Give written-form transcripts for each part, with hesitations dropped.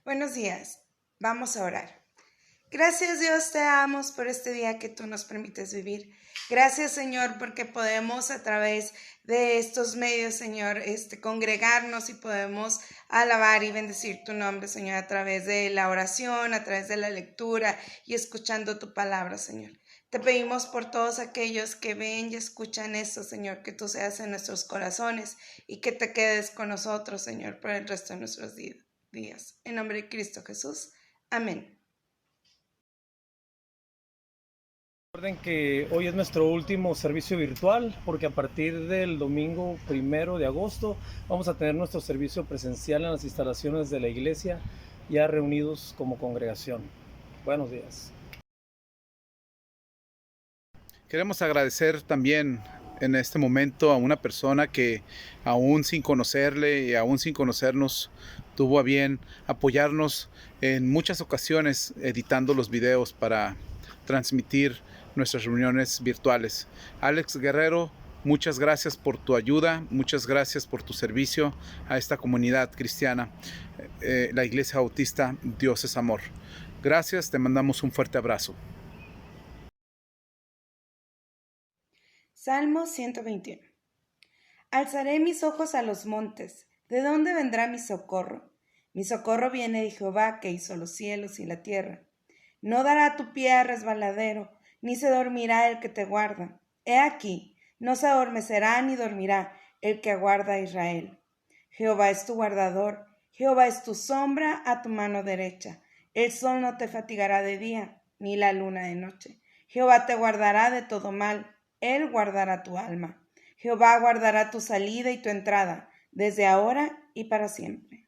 Buenos días, vamos a orar. Gracias Dios, te damos por este día que tú nos permites vivir. Gracias Señor porque podemos a través de estos medios, Señor, congregarnos y podemos alabar y bendecir tu nombre, Señor, a través de la oración, a través de la lectura y escuchando tu palabra, Señor. Te pedimos por todos aquellos que ven y escuchan esto, Señor, que tú seas en nuestros corazones y que te quedes con nosotros, Señor, por el resto de nuestros días. En nombre de Cristo Jesús. Amén. Recuerden que hoy es nuestro último servicio virtual porque a partir del domingo 1 de agosto vamos a tener nuestro servicio presencial en las instalaciones de la iglesia, ya reunidos como congregación. Buenos días. Queremos agradecer también en este momento a una persona que aún sin conocerle y aún sin conocernos tuvo a bien apoyarnos en muchas ocasiones editando los videos para transmitir nuestras reuniones virtuales. Alex Guerrero, muchas gracias por tu ayuda, muchas gracias por tu servicio a esta comunidad cristiana, la Iglesia Bautista Dios es Amor. Gracias, te mandamos un fuerte abrazo. Salmo 121. Alzaré mis ojos a los montes. ¿De dónde vendrá mi socorro? Mi socorro viene de Jehová, que hizo los cielos y la tierra. No dará tu pie a resbaladero, ni se dormirá el que te guarda. He aquí, no se adormecerá ni dormirá el que aguarda a Israel. Jehová es tu guardador, Jehová es tu sombra a tu mano derecha. El sol no te fatigará de día, ni la luna de noche. Jehová te guardará de todo mal, Él guardará tu alma. Jehová guardará tu salida y tu entrada, desde ahora y para siempre.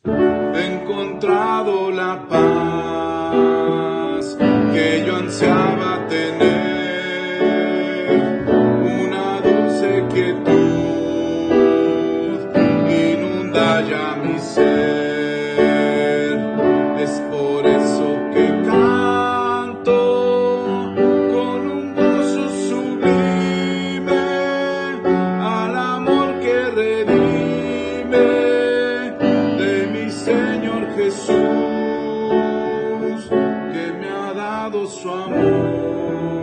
He encontrado la paz que yo ansiaba tener, una dulce quietud inunda ya mi ser. Es por eso que canto con un gozo sublime al amor que redime de mi Señor Jesús, que me ha dado su amor,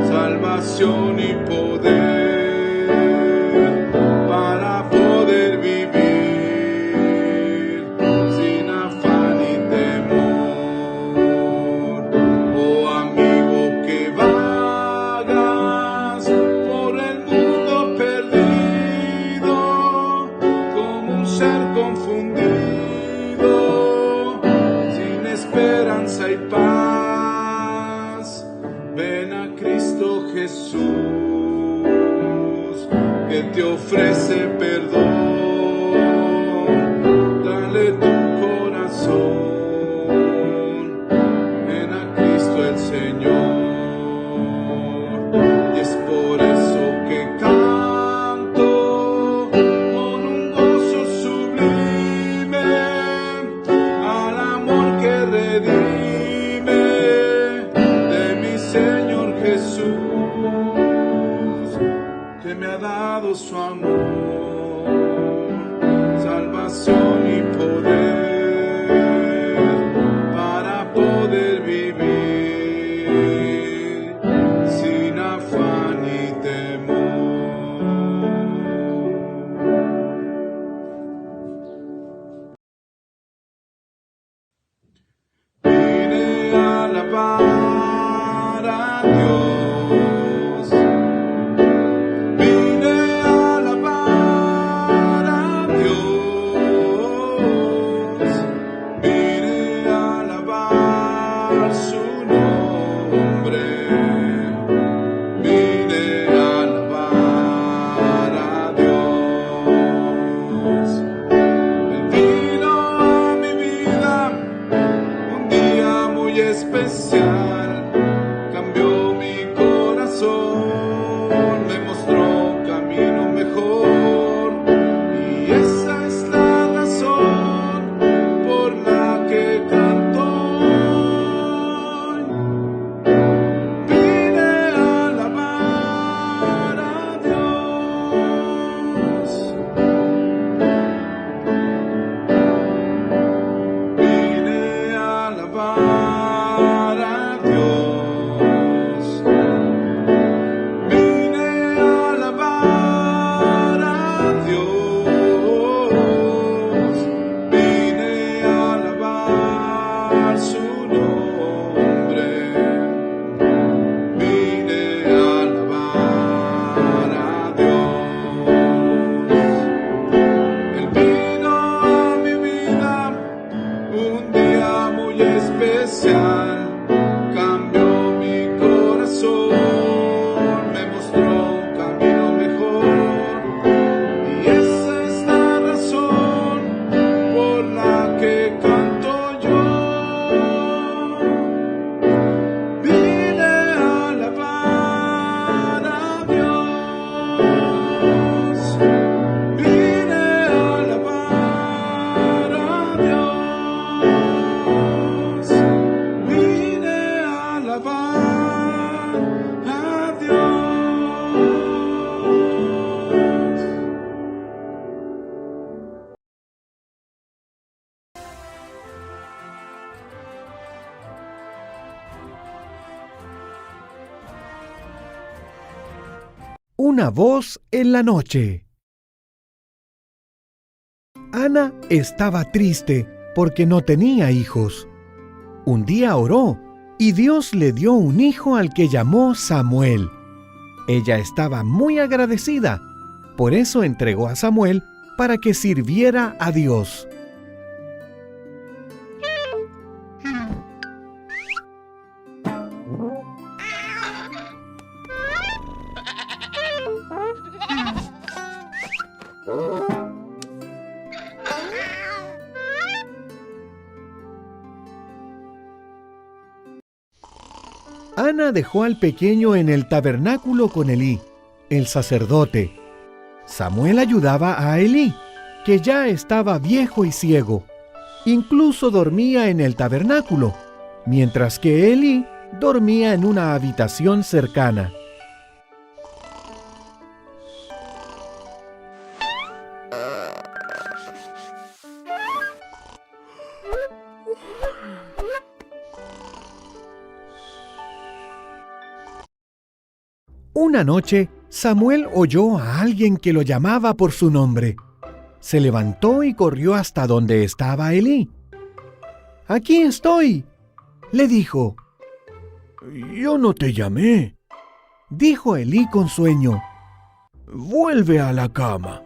salvación y poder para poder vivir sin afán y temor. Oh amigo que vagas por el mundo perdido, como un ser confundido, sin esperanza y paz, ven a Cristo Jesús, que te ofrece perdón. Dale tu corazón, ven a Cristo el Señor. Y es por eso que canto con un gozo sublime al amor que redime de mi Señor Jesús, que me ha dado su amor, salvación y poder para poder vivir sin afán y temor. Vine a alabar a Dios, vine a alabar a Dios. Una voz en la noche. Ana estaba triste porque no tenía hijos. Un día oró y Dios le dio un hijo al que llamó Samuel. Ella estaba muy agradecida, por eso entregó a Samuel para que sirviera a Dios. Ana dejó al pequeño en el tabernáculo con Elí, el sacerdote. Samuel ayudaba a Elí, que ya estaba viejo y ciego. Incluso dormía en el tabernáculo, mientras que Elí dormía en una habitación cercana. Una noche, Samuel oyó a alguien que lo llamaba por su nombre. Se levantó y corrió hasta donde estaba Elí. «Aquí estoy», le dijo. «Yo no te llamé», dijo Elí con sueño. «Vuelve a la cama».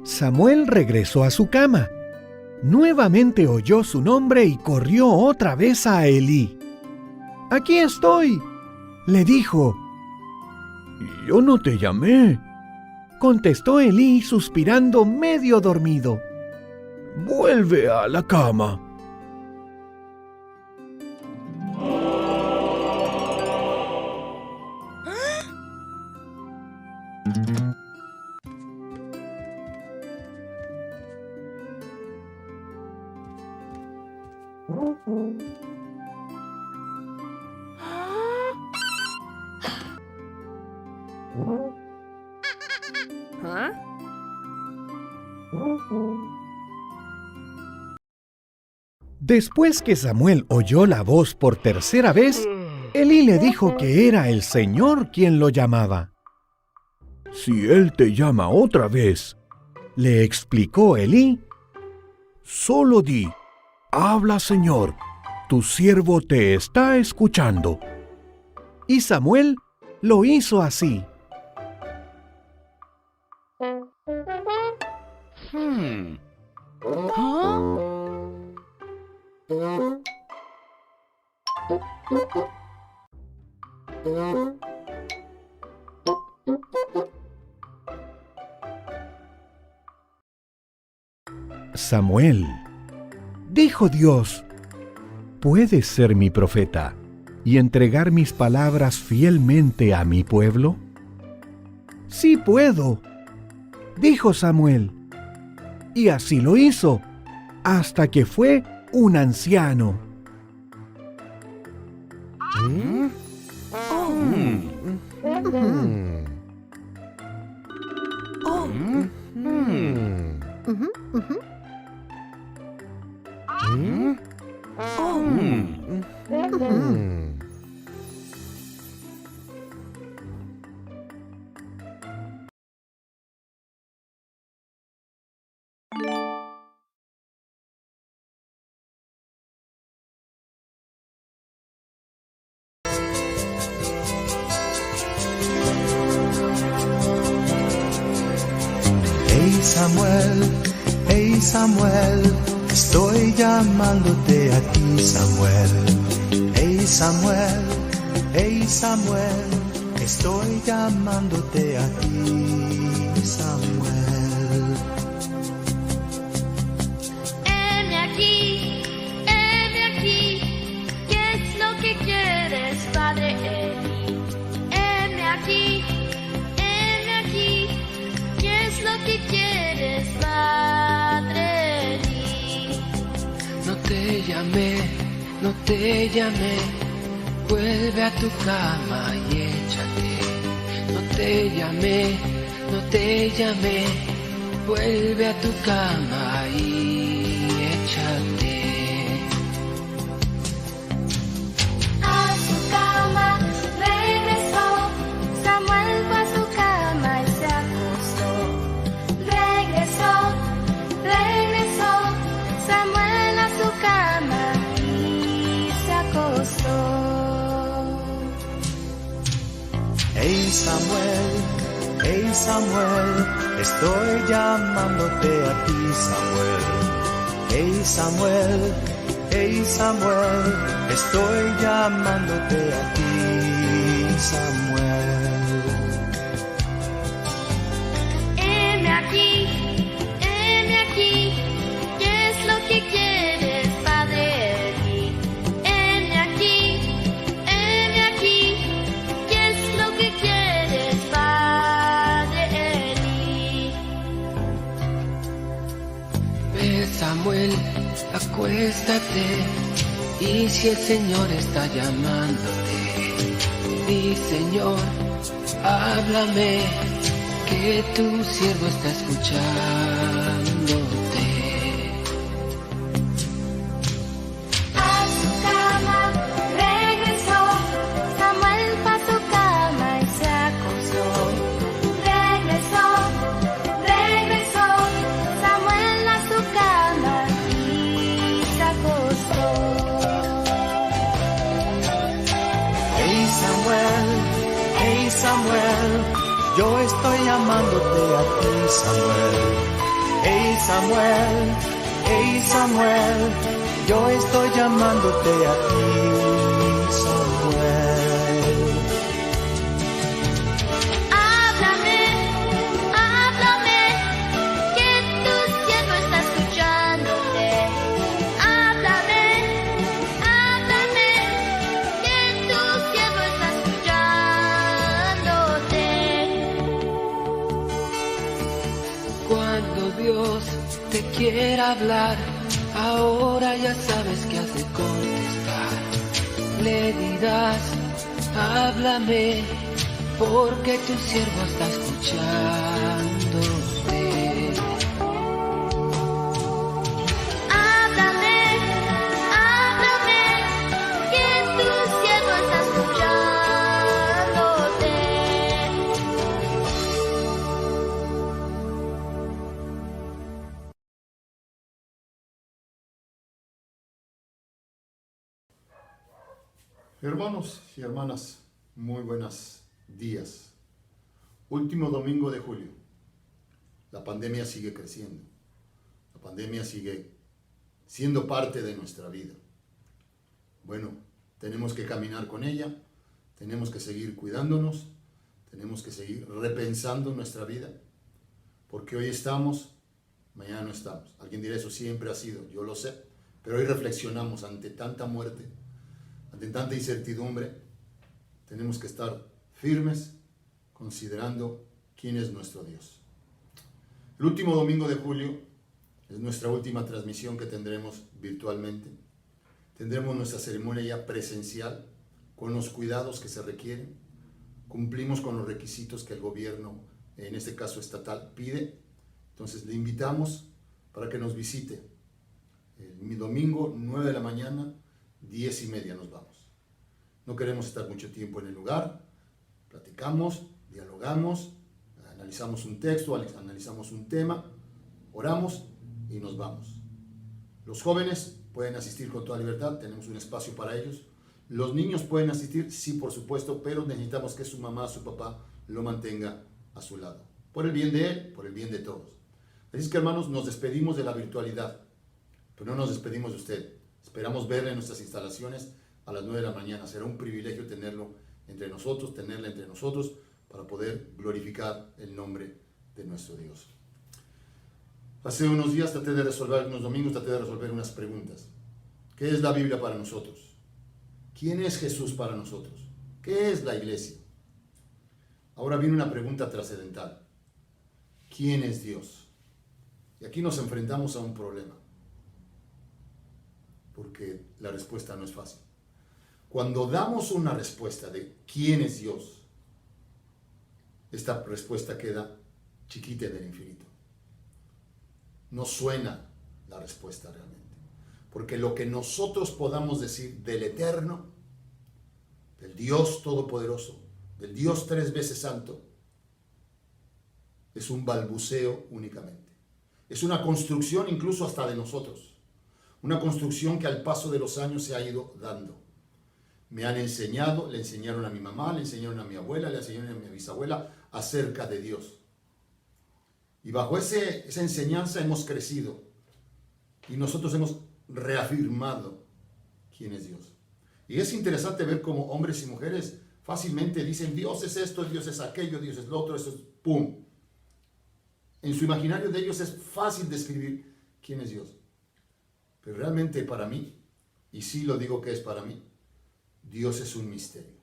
Samuel regresó a su cama. Nuevamente oyó su nombre y corrió otra vez a Elí. «Aquí estoy», le dijo. «Yo no te llamé», contestó Elí suspirando medio dormido. «Vuelve a la cama». Después que Samuel oyó la voz por tercera vez, Elí le dijo que era el Señor quien lo llamaba. «Si Él te llama otra vez», le explicó Elí, «solo di, habla Señor, tu siervo te está escuchando». Y Samuel lo hizo así. «Samuel», dijo Dios, ¿puedes ser mi profeta y entregar mis palabras fielmente a mi pueblo? «Sí puedo», dijo Samuel. Y así lo hizo, hasta que fue un anciano. Hey Samuel, estoy llamándote a ti, Samuel. Hey Samuel, estoy llamándote a ti, Samuel. Heme aquí, ¿qué es lo que quieres, Padre Eli? Heme aquí, ¿qué es lo que quieres, Padre Eli? No te llamé, vuelve a tu cama y échate. No te llamé, vuelve a tu cama y échate. A su cama regresó, Samuel fue a su cama y se acostó. Regresó, Samuel a su cama y se acostó. Hey Samuel, estoy llamándote a ti, Samuel. Hey Samuel, estoy llamándote a ti, Samuel. Heme aquí, ¿qué es lo que quieres, Padre Eli? Heme aquí, ¿qué es lo que quieres, Padre Eli? Ve, Samuel, acuéstate, y si el Señor está llamándote, di, Señor, háblame, que tu siervo está escuchándote. A su cama regresó, Samuel fue a su cama y se acostó. Regresó, Samuel a su cama y se acostó. Hey Samuel, yo estoy llamándote a ti, Samuel. Hey Samuel, yo estoy llamándote a ti, Samuel. Háblame, que tu siervo está escuchándote. Háblame, que tu siervo está escuchándote. Cuando Dios te quiera hablar, ahora ya sabes que has de contestar. Le dirás, háblame, porque tu siervo está escuchándote. Háblame, que tu siervo está escuchándote. Hermanos y hermanas, muy buenos días. Último domingo de julio. La pandemia sigue creciendo. La pandemia sigue siendo parte de nuestra vida. Bueno, tenemos que caminar con ella, tenemos que seguir cuidándonos, tenemos que seguir repensando nuestra vida, porque hoy estamos, mañana no estamos. Alguien dirá, eso siempre ha sido, yo lo sé, pero hoy reflexionamos ante tanta muerte, ante tanta incertidumbre. Tenemos que estar firmes considerando quién es nuestro Dios. El último domingo de julio es nuestra última transmisión que tendremos virtualmente. Tendremos nuestra ceremonia ya presencial con los cuidados que se requieren. Cumplimos con los requisitos que el gobierno, en este caso estatal, pide. Entonces le invitamos para que nos visite. El domingo, 9 de la mañana, 10:30 nos vamos. No queremos estar mucho tiempo en el lugar. Platicamos, dialogamos, analizamos un texto, analizamos un tema, oramos y nos vamos. Los jóvenes pueden asistir con toda libertad, tenemos un espacio para ellos. Los niños pueden asistir, sí, por supuesto, pero necesitamos que su mamá, su papá lo mantenga a su lado. Por el bien de él, por el bien de todos. Así es que, hermanos, nos despedimos de la virtualidad, pero no nos despedimos de usted. Esperamos verle en nuestras instalaciones a las 9 de la mañana. Será un privilegio tenerla entre nosotros, para poder glorificar el nombre de nuestro Dios. Hace unos días unos domingos traté de resolver unas preguntas. ¿Qué es la Biblia para nosotros? ¿Quién es Jesús para nosotros? ¿Qué es la iglesia? Ahora viene una pregunta trascendental. ¿Quién es Dios? Y aquí nos enfrentamos a un problema, porque la respuesta no es fácil. Cuando damos una respuesta de quién es Dios, esta respuesta queda chiquita en el infinito. No suena la respuesta realmente. Porque lo que nosotros podamos decir del Eterno, del Dios Todopoderoso, del Dios 3 veces santo, es un balbuceo únicamente. Es una construcción incluso hasta de nosotros. Una construcción que al paso de los años se ha ido dando. Me han enseñado, le enseñaron a mi mamá, le enseñaron a mi abuela, le enseñaron a mi bisabuela acerca de Dios. Y bajo esa enseñanza hemos crecido. Y nosotros hemos reafirmado quién es Dios. Y es interesante ver cómo hombres y mujeres fácilmente dicen, Dios es esto, Dios es aquello, Dios es lo otro, eso es pum. En su imaginario de ellos es fácil describir quién es Dios. Pero realmente para mí, y sí lo digo que es para mí, Dios es un misterio.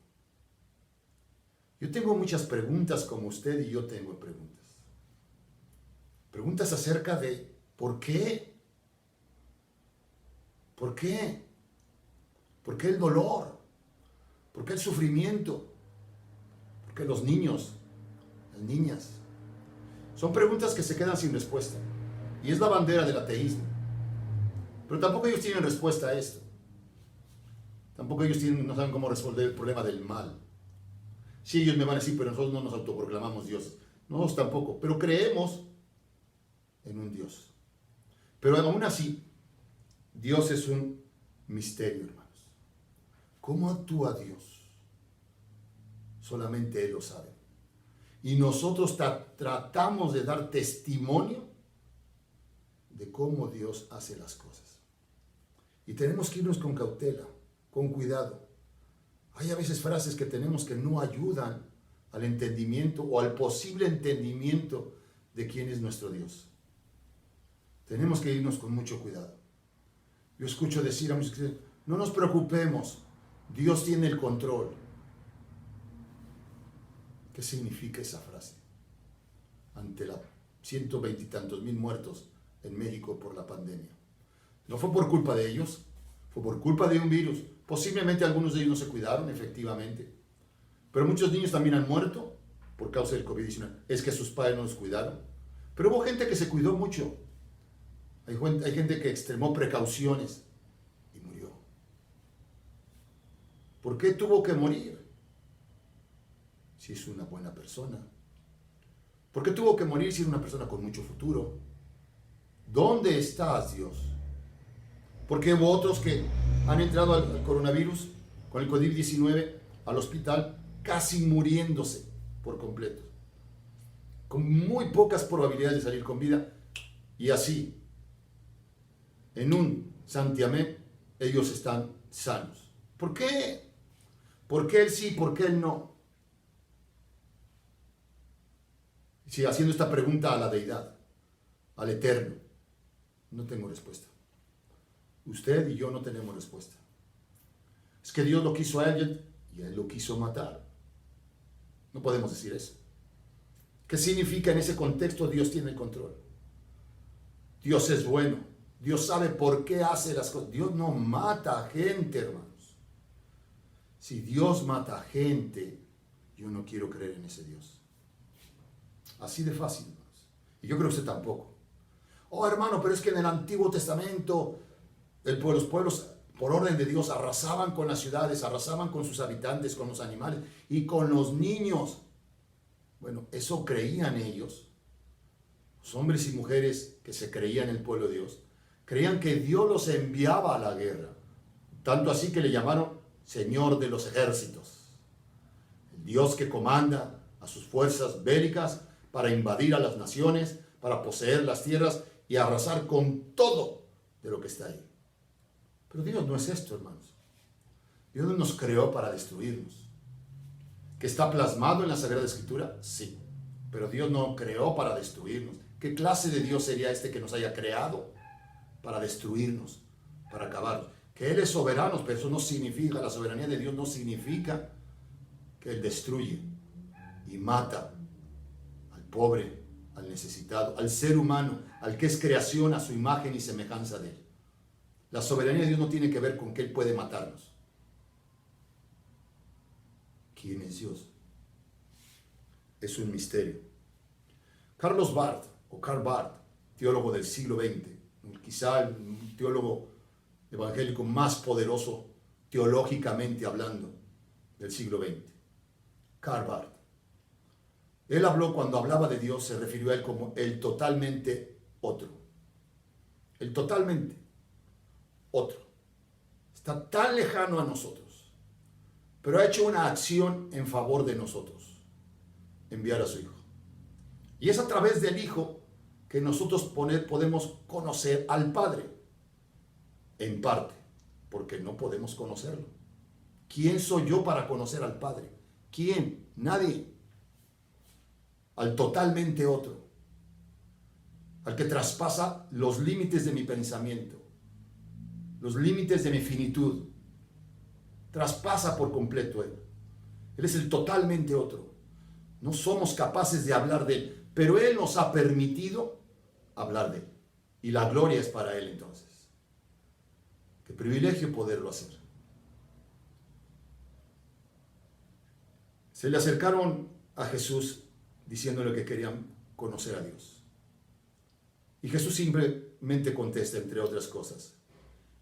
Yo tengo muchas preguntas como usted y yo tengo preguntas. Preguntas acerca de ¿por qué? ¿Por qué? ¿Por qué el dolor? ¿Por qué el sufrimiento? ¿Por qué los niños, las niñas? Son preguntas que se quedan sin respuesta. Y es la bandera del ateísmo. Pero tampoco ellos tienen respuesta a esto. Tampoco ellos no saben cómo resolver el problema del mal. Sí, ellos me van a decir, pero nosotros no nos autoproclamamos dioses. Nosotros tampoco, pero creemos en un Dios. Pero aún así, Dios es un misterio, hermanos. ¿Cómo actúa Dios? Solamente Él lo sabe. Y nosotros tratamos de dar testimonio de cómo Dios hace las cosas. Y tenemos que irnos con cautela, con cuidado. Hay a veces frases que tenemos que no ayudan al entendimiento o al posible entendimiento de quién es nuestro Dios. Tenemos que irnos con mucho cuidado. Yo escucho decir a muchos cristianos, no nos preocupemos, Dios tiene el control. ¿Qué significa esa frase? Ante la 120 y tantos mil muertos en México por la pandemia. No fue por culpa de ellos, fue por culpa de un virus. Posiblemente algunos de ellos no se cuidaron, efectivamente. Pero muchos niños también han muerto por causa del COVID-19. Es que sus padres no los cuidaron. Pero hubo gente que se cuidó mucho. Hay gente que extremó precauciones y murió. ¿Por qué tuvo que morir? Si es una buena persona. ¿Por qué tuvo que morir si es una persona con mucho futuro? ¿Dónde estás, Dios? Porque hubo otros que han entrado al coronavirus, con el COVID-19, al hospital, casi muriéndose por completo. Con muy pocas probabilidades de salir con vida. Y así, en un santiamén, ellos están sanos. ¿Por qué? ¿Por qué él sí? ¿Por qué él no? Si haciendo esta pregunta a la deidad, al Eterno, no tengo respuesta. Usted y yo no tenemos respuesta. Es que Dios lo quiso a él y él lo quiso matar. No podemos decir eso. ¿Qué significa en ese contexto Dios tiene el control? Dios es bueno. Dios sabe por qué hace las cosas. Dios no mata a gente, hermanos. Si Dios mata a gente, yo no quiero creer en ese Dios. Así de fácil, hermanos. Y yo creo que usted tampoco. Oh, hermano, pero es que en el Antiguo Testamento los pueblos, por orden de Dios, arrasaban con las ciudades, arrasaban con sus habitantes, con los animales y con los niños. Bueno, eso creían ellos. Los hombres y mujeres que se creían el pueblo de Dios, creían que Dios los enviaba a la guerra. Tanto así que le llamaron Señor de los ejércitos. El Dios que comanda a sus fuerzas bélicas para invadir a las naciones, para poseer las tierras y arrasar con todo de lo que está ahí. Pero Dios no es esto, hermanos. Dios no nos creó para destruirnos. ¿Que está plasmado en la Sagrada Escritura? Sí. Pero Dios no creó para destruirnos. ¿Qué clase de Dios sería este que nos haya creado para destruirnos, para acabarnos? Que Él es soberano, pero eso no significa, la soberanía de Dios no significa que Él destruye y mata al pobre, al necesitado, al ser humano, al que es creación a su imagen y semejanza de Él. La soberanía de Dios no tiene que ver con que Él puede matarnos. ¿Quién es Dios? es un misterio. Carlos Barth, o Karl Barth, teólogo del siglo XX, quizá el teólogo evangélico más poderoso teológicamente hablando del siglo XX, Karl Barth. Él habló, cuando hablaba de Dios, se refirió a Él como el totalmente otro. El totalmente otro. Está tan lejano a nosotros, pero ha hecho una acción en favor de nosotros, enviar a su Hijo. Y es a través del Hijo que nosotros podemos conocer al Padre, en parte, porque no podemos conocerlo. ¿Quién soy yo para conocer al Padre? ¿Quién? Nadie. Al totalmente otro, al que traspasa los límites de mi pensamiento, los límites de mi finitud, traspasa por completo Él. Él es el totalmente otro. No somos capaces de hablar de Él, pero Él nos ha permitido hablar de Él. Y la gloria es para Él entonces. Qué privilegio poderlo hacer. Se le acercaron a Jesús diciéndole que querían conocer a Dios. Y Jesús simplemente contesta, entre otras cosas: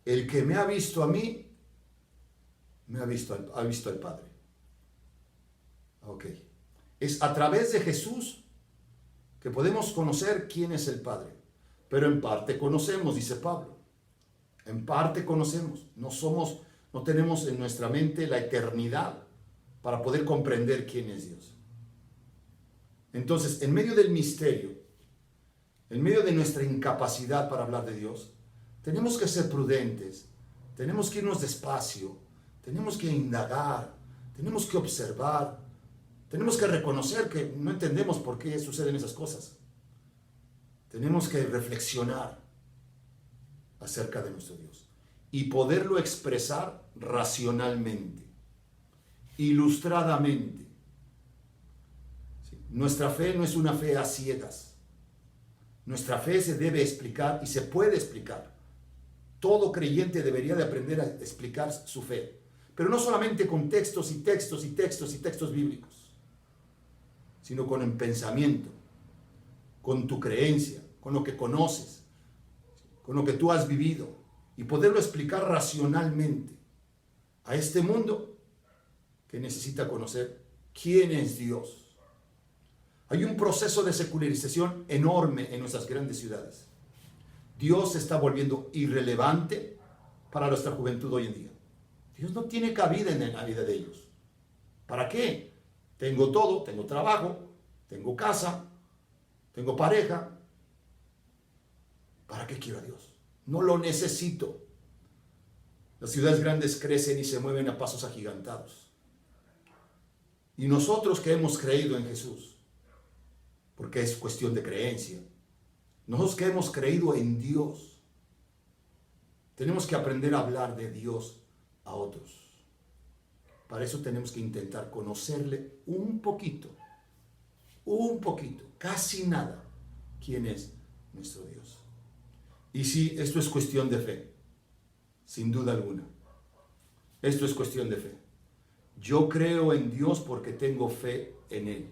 el que me ha visto a mí, ha visto al Padre. Ok. Es a través de Jesús que podemos conocer quién es el Padre. Pero en parte conocemos, dice Pablo. En parte conocemos. No tenemos en nuestra mente la eternidad para poder comprender quién es Dios. Entonces, en medio del misterio, en medio de nuestra incapacidad para hablar de Dios, tenemos que ser prudentes, tenemos que irnos despacio, tenemos que indagar, tenemos que observar, tenemos que reconocer que no entendemos por qué suceden esas cosas. Tenemos que reflexionar acerca de nuestro Dios y poderlo expresar racionalmente, ilustradamente. Nuestra fe no es una fe a ciegas. Nuestra fe se debe explicar y se puede explicar. Todo creyente debería de aprender a explicar su fe, pero no solamente con textos y textos y textos y textos bíblicos, sino con el pensamiento, con tu creencia, con lo que conoces, con lo que tú has vivido, y poderlo explicar racionalmente a este mundo que necesita conocer quién es Dios. Hay un proceso de secularización enorme en nuestras grandes ciudades. Dios se está volviendo irrelevante para nuestra juventud hoy en día. Dios no tiene cabida en la vida de ellos. ¿Para qué? Tengo todo, tengo trabajo, tengo casa, tengo pareja. ¿Para qué quiero a Dios? No lo necesito. Las ciudades grandes crecen y se mueven a pasos agigantados. Y nosotros que hemos creído en Jesús, porque es cuestión de creencia, nosotros que hemos creído en Dios, tenemos que aprender a hablar de Dios a otros. Para eso tenemos que intentar conocerle un poquito, casi nada, quién es nuestro Dios. Y sí, esto es cuestión de fe, sin duda alguna. Esto es cuestión de fe. Yo creo en Dios porque tengo fe en Él.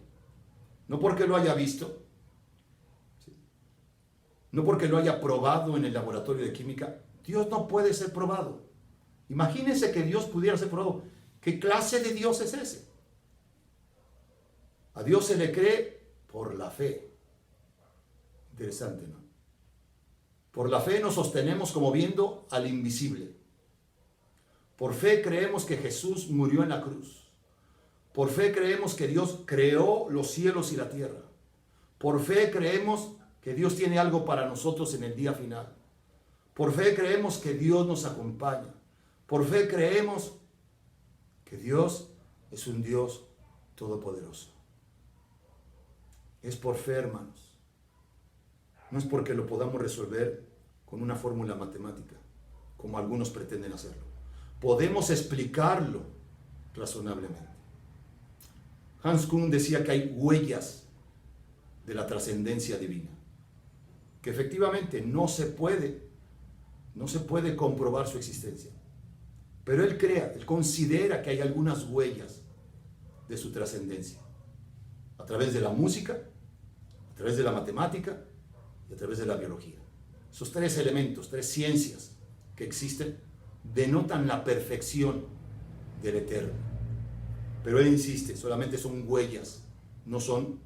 No porque lo haya visto, no porque lo haya probado en el laboratorio de química. Dios no puede ser probado. Imagínense que Dios pudiera ser probado. ¿Qué clase de Dios es ese? A Dios se le cree por la fe. Interesante, ¿no? Por la fe nos sostenemos como viendo al invisible. Por fe creemos que Jesús murió en la cruz. Por fe creemos que Dios creó los cielos y la tierra. Por fe creemos que Dios tiene algo para nosotros en el día final. Por fe creemos que Dios nos acompaña. Por fe creemos que Dios es un Dios todopoderoso. Es por fe, hermanos. No es porque lo podamos resolver con una fórmula matemática, como algunos pretenden hacerlo. Podemos explicarlo razonablemente. Hans Kuhn decía que hay huellas de la trascendencia divina, que efectivamente no se puede comprobar su existencia, pero él considera que hay algunas huellas de su trascendencia. a través de la música, a través de la matemática y a través de la biología. Esos tres elementos, tres ciencias que existen, denotan la perfección del Eterno. Pero él insiste, solamente son huellas, no son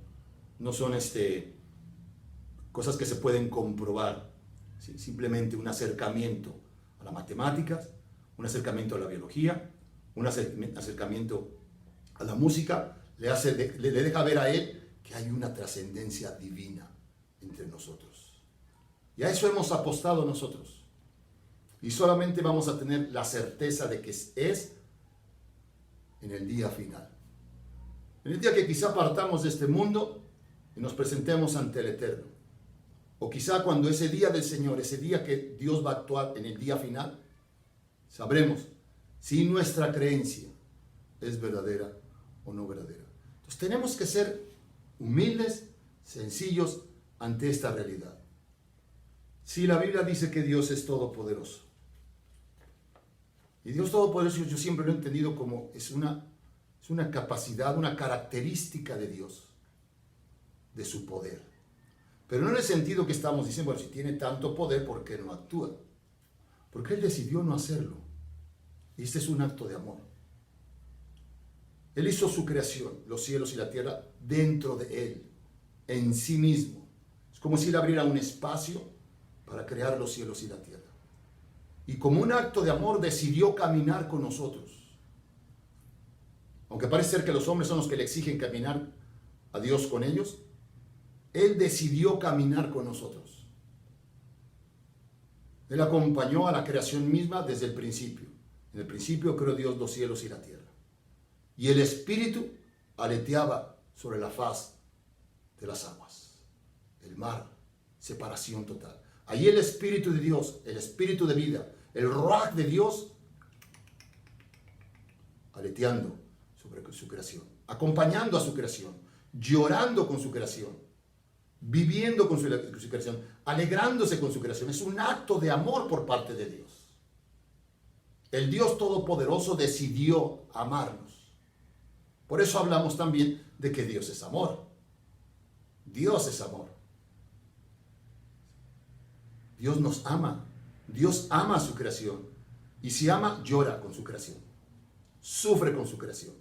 cosas que se pueden comprobar. ¿Sí? Simplemente un acercamiento a las matemáticas, un acercamiento a la biología, un acercamiento a la música, le deja ver a él que hay una trascendencia divina entre nosotros. Y a eso hemos apostado nosotros. Y solamente vamos a tener la certeza de que es en el día final. En el día que quizá partamos de este mundo y nos presentemos ante el Eterno. O quizá cuando ese día del Señor, ese día que Dios va a actuar en el día final, sabremos si nuestra creencia es verdadera o no verdadera. Entonces tenemos que ser humildes, sencillos ante esta realidad. Si la Biblia dice que Dios es todopoderoso, y Dios todopoderoso yo siempre lo he entendido como es una capacidad, una característica de Dios, de su poder. Pero no en el sentido que estamos diciendo, bueno, si tiene tanto poder, ¿por qué no actúa? Porque Él decidió no hacerlo. Y este es un acto de amor. Él hizo su creación, los cielos y la tierra, dentro de Él, en sí mismo. Es como si Él abriera un espacio para crear los cielos y la tierra. Y como un acto de amor decidió caminar con nosotros. Aunque parece ser que los hombres son los que le exigen caminar a Dios con ellos, Él decidió caminar con nosotros. Él acompañó a la creación misma desde el principio. En el principio creó Dios los cielos y la tierra. Y el Espíritu aleteaba sobre la faz de las aguas. El mar, separación total. Allí el Espíritu de Dios, el Espíritu de vida, el Ruach de Dios, aleteando sobre su creación, acompañando a su creación, llorando con su creación, viviendo con su creación, alegrándose con su creación. Es un acto de amor por parte de Dios. El Dios Todopoderoso decidió amarnos. Por eso hablamos también de que Dios es amor. Dios es amor. Dios nos ama. Dios ama a su creación. Y si ama, llora con su creación. Sufre con su creación.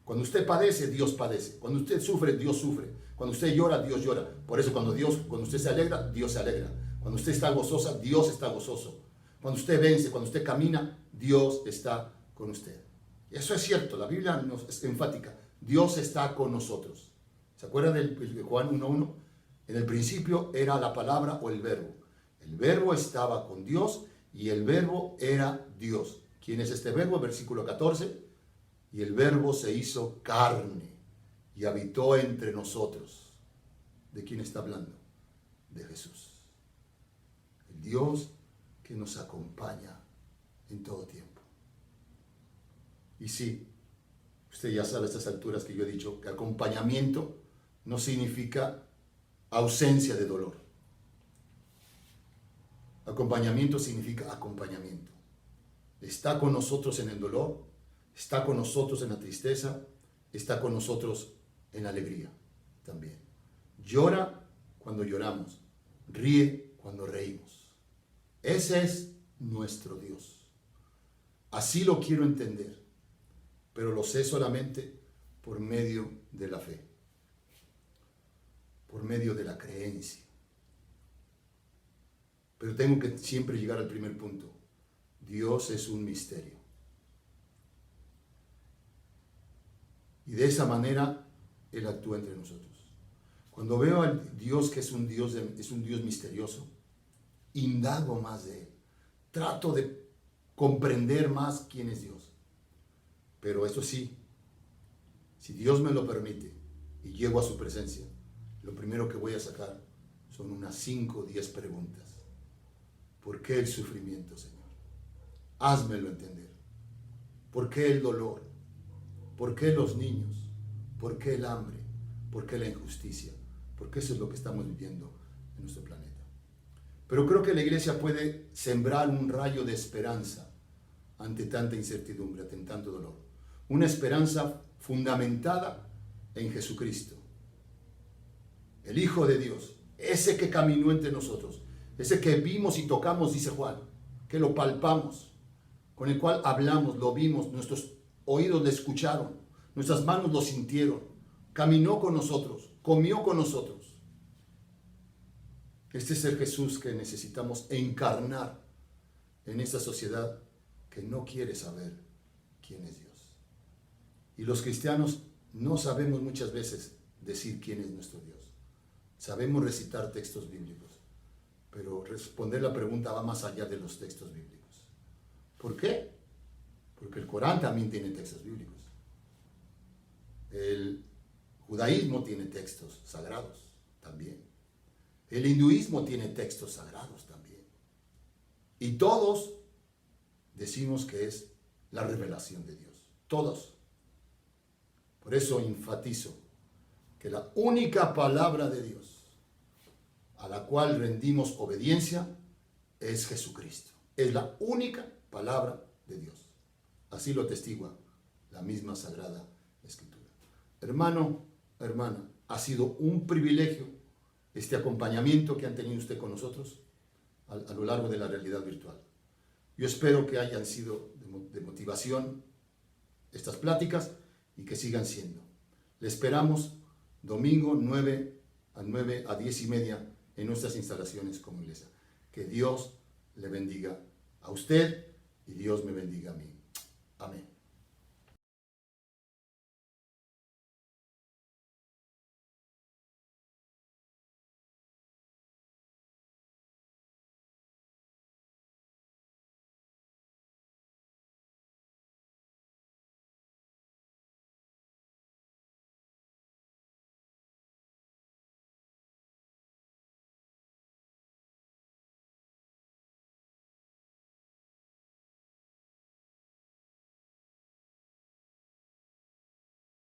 Cuando usted padece, Dios padece. Cuando usted sufre, Dios sufre. Cuando usted llora, Dios llora. Por eso cuando usted se alegra, Dios se alegra. Cuando usted está gozosa, Dios está gozoso. Cuando usted vence, cuando usted camina, Dios está con usted. Y eso es cierto, la Biblia es enfática. Dios está con nosotros. ¿Se acuerdan de Juan 1:1? En el principio era la palabra o el verbo. El verbo estaba con Dios y el verbo era Dios. ¿Quién es este verbo? Versículo 14. Y el verbo se hizo carne y habitó entre nosotros. ¿De quién está hablando? De Jesús. El Dios que nos acompaña en todo tiempo. Y sí, usted ya sabe a estas alturas que yo he dicho que acompañamiento no significa ausencia de dolor. Acompañamiento significa acompañamiento. Está con nosotros en el dolor, está con nosotros en la tristeza, está con nosotros en la alegría también. Llora cuando lloramos, ríe cuando reímos. Ese es nuestro Dios. Así lo quiero entender, pero lo sé solamente por medio de la fe, por medio de la creencia. Pero tengo que siempre llegar al primer punto. Dios es un misterio. Y de esa manera Él actúa entre nosotros. Cuando veo al Dios que es un Dios misterioso, indago más de Él. Trato de comprender más quién es Dios. Pero eso sí, si Dios me lo permite y llego a su presencia, lo primero que voy a sacar son unas 5 o 10 preguntas. ¿Por qué el sufrimiento, Señor? Házmelo entender. ¿Por qué el dolor? ¿Por qué los niños? ¿Por qué el hambre? ¿Por qué la injusticia? Porque eso es lo que estamos viviendo en nuestro planeta. Pero creo que la iglesia puede sembrar un rayo de esperanza ante tanta incertidumbre, ante tanto dolor. Una esperanza fundamentada en Jesucristo, el Hijo de Dios, ese que caminó entre nosotros, ese que vimos y tocamos, dice Juan, que lo palpamos, con el cual hablamos, lo vimos, nuestros oídos le escucharon, nuestras manos lo sintieron, caminó con nosotros, comió con nosotros. Este es el Jesús que necesitamos encarnar en esta sociedad que no quiere saber quién es Dios. Y los cristianos no sabemos muchas veces decir quién es nuestro Dios. Sabemos recitar textos bíblicos, pero responder la pregunta va más allá de los textos bíblicos. ¿Por qué? Porque el Corán también tiene textos bíblicos. El judaísmo tiene textos sagrados también. El hinduismo tiene textos sagrados también. Y todos decimos que es la revelación de Dios. Todos. Por eso enfatizo que la única palabra de Dios a la cual rendimos obediencia es Jesucristo. Es la única palabra de Dios. Así lo atestigua la misma Sagrada Escritura. Hermano, hermana, ha sido un privilegio este acompañamiento que han tenido usted con nosotros a lo largo de la realidad virtual. Yo espero que hayan sido de motivación estas pláticas y que sigan siendo. Le esperamos domingo 9 a 10 y media en nuestras instalaciones como iglesia. Que Dios le bendiga a usted y Dios me bendiga a mí. Amén.